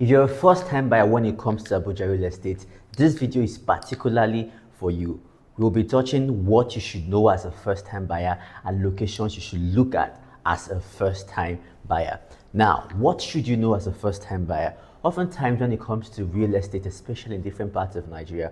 If you're a first-time buyer when it comes to Abuja real estate, this video is particularly for you. We'll be touching what you should know as a first-time buyer and locations you should look at as a first-time buyer. Now, what should you know as a first-time buyer? Oftentimes when it comes to real estate, especially in different parts of Nigeria,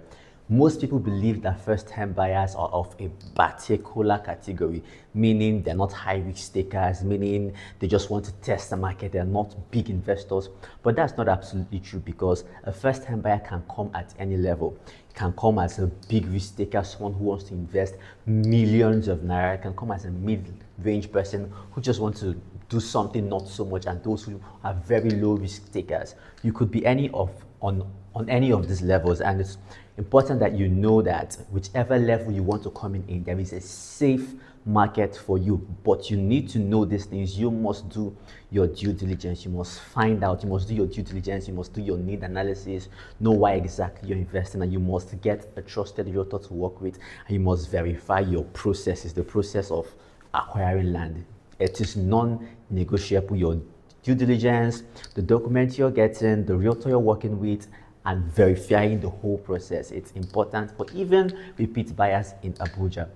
most people believe that first-time buyers are of a particular category, meaning they're not high-risk takers, meaning they just want to test the market, they're not big investors. But that's not absolutely true, because a first-time buyer can come at any level. It can come as a big risk taker, someone who wants to invest millions of naira. It can come as a mid-range person who just wants to do something not so much, and those who are very low risk takers. You could be on any of these levels, and it's important that you know that whichever level you want to come in, there is a safe market for you. But you need to know these things. You must do your due diligence. You must find out, you must do your due diligence, you must do your need analysis, know why exactly you're investing, and you must get a trusted realtor to work with, and you must verify your processes, the process of acquiring land. It is non-negotiable. Your due diligence, the document you're getting, the realtor you're working with, and verifying the whole process. It's important for even repeat buyers in Abuja.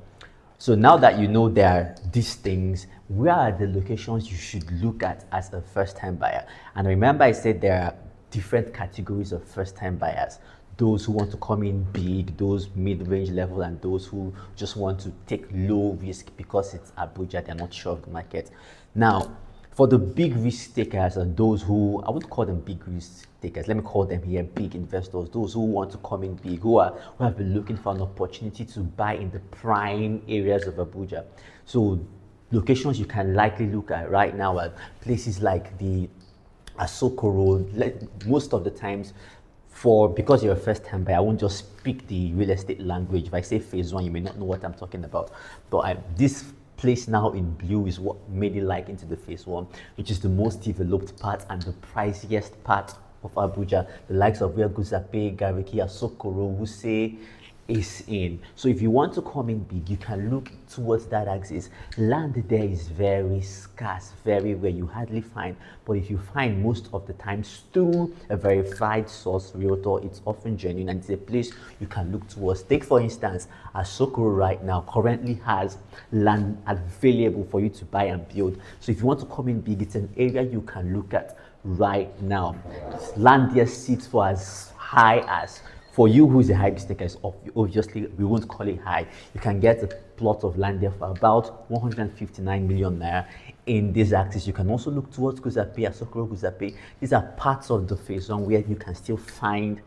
So now that you know there are these things, where are the locations you should look at as a first-time buyer? And remember, I said there are different categories of first-time buyers. Those who want to come in big, those mid-range level, and those who just want to take low risk because it's Abuja, they're not sure of the market. Now, for the big risk takers, and those who, I would call them big risk takers, let me call them here big investors, those who want to come in big, who have been looking for an opportunity to buy in the prime areas of Abuja. So locations you can likely look at right now are places like the Asokoro. Most of the times, because you're a first-time buyer, I won't just speak the real estate language. If I say phase one, you may not know what I'm talking about. But this place now in blue is what made it like into the phase one, which is the most developed part and the priciest part of Abuja. The likes of where Guzape, Gariki, Asokoro, Wuse is in. So if you want to come in big, you can look towards that axis. Land there is very scarce, very rare, you hardly find. But if you find, most of the times through a verified source realtor, it's often genuine, and it's a place you can look towards. Take for instance, Asokoro right now currently has land available for you to buy and build. So if you want to come in big, it's an area you can look at right now. Land there sits for as high as, for you who's a high risk taker, obviously we won't call it high. You can get a plot of land there for about 159 million naira in this axis. You can also look towards Guzape, Asokoro, Guzape. These are parts of the phase one where you can still find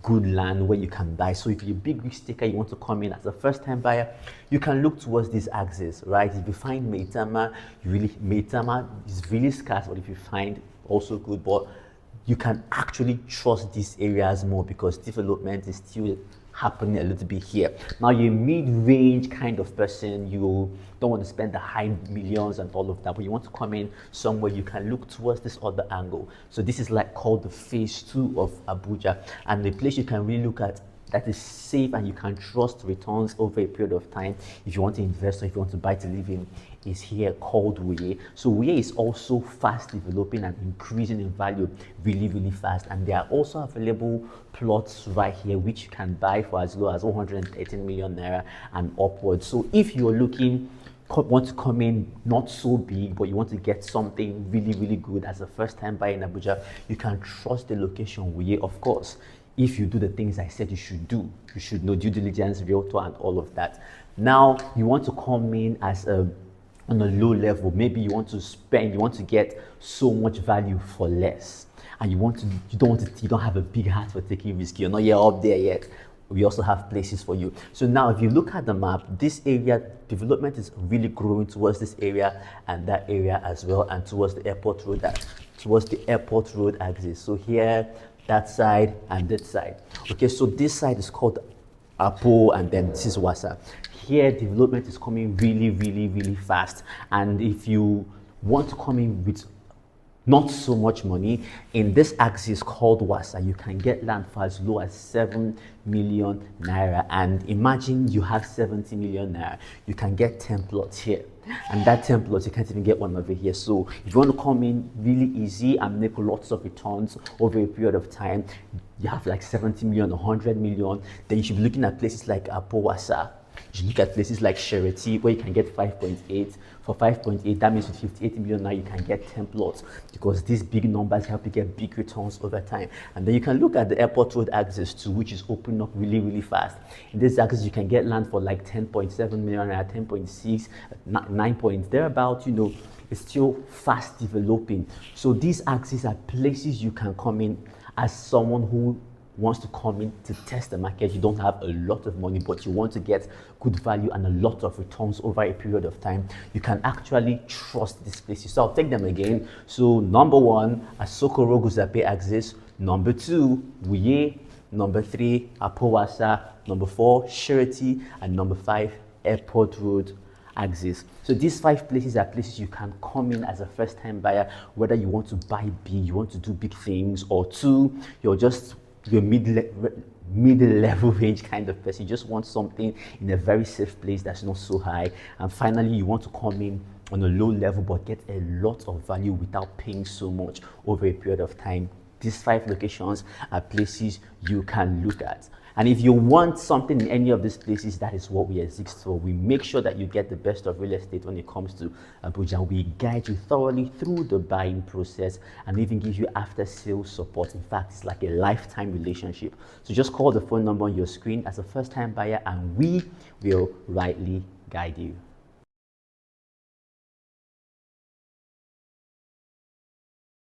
good land where you can buy. So if you're a big risk taker, you want to come in as a first-time buyer, you can look towards this axis, right? If you find Maitama, Maitama is really scarce, but if you find also good, but you can actually trust these areas more because development is still happening a little bit here. Now, you're a mid-range kind of person, you don't want to spend the high millions and all of that, but you want to come in somewhere, you can look towards this other angle. So this is like called the phase two of Abuja, and the place you can really look at that is safe and you can trust returns over a period of time if you want to invest or if you want to buy to live in, is here, called Wuye. So Wuye is also fast developing and increasing in value really, really fast. And there are also available plots right here which you can buy for as low as 113 million naira and upwards. So if you're want to come in not so big, but you want to get something really, really good as a first-time buyer in Abuja, you can trust the location Wuye, of course. If you do the things I said you should do, you should know due diligence, realtor, and all of that. Now, you want to come in as on a low level. Maybe you want to get so much value for less, and you don't have a big heart for taking risk. You're not yet up there yet. We also have places for you. So now, if you look at the map, this area development is really growing towards this area and that area as well, and towards the airport road axis. So here, that side and that side. Okay, so this side is called Apo, and then this is Wasa. Here, development is coming really, really, really fast. And if you want to come in with not so much money, in this axis called Wasa, you can get land for as low as 7 million naira. And imagine you have 70 million naira, you can get 10 plots here. And that 10 plots, you can't even get one over here. So if you want to come in really easy and make lots of returns over a period of time, you have like 70 million, 100 million, then you should be looking at places like Abuja. You should look at places like Charity, where you can get 5.8. For 5.8, that means with 58 million now you can get 10 plots, because these big numbers help you get big returns over time. And then you can look at the airport road axis too, which is opening up really, really fast. In this axis, you can get land for like 10.7 million at 10.6, 9 points thereabout. It's still fast developing. So these axes are places you can come in as someone who wants to come in to test the market. You don't have a lot of money, but you want to get good value and a lot of returns over a period of time. You can actually trust these places. So I'll take them again. So number 1, Asokoro Guzape axis. Number 2, Wuye. Number 3, Apowasa. Number 4, Charity. And number 5, Airport Road axis. So these 5 places are places you can come in as a first-time buyer, whether you want to buy big, you want to do big things, or 2, you're mid-level range kind of person. You just want something in a very safe place that's not so high. And finally, you want to come in on a low level but get a lot of value without paying so much over a period of time. These 5 locations are places you can look at. And if you want something in any of these places, that is what we exist for. We make sure that you get the best of real estate when it comes to Abuja. We guide you thoroughly through the buying process and even give you after sales support. In fact, it's like a lifetime relationship. So just call the phone number on your screen as a first time buyer and we will rightly guide you.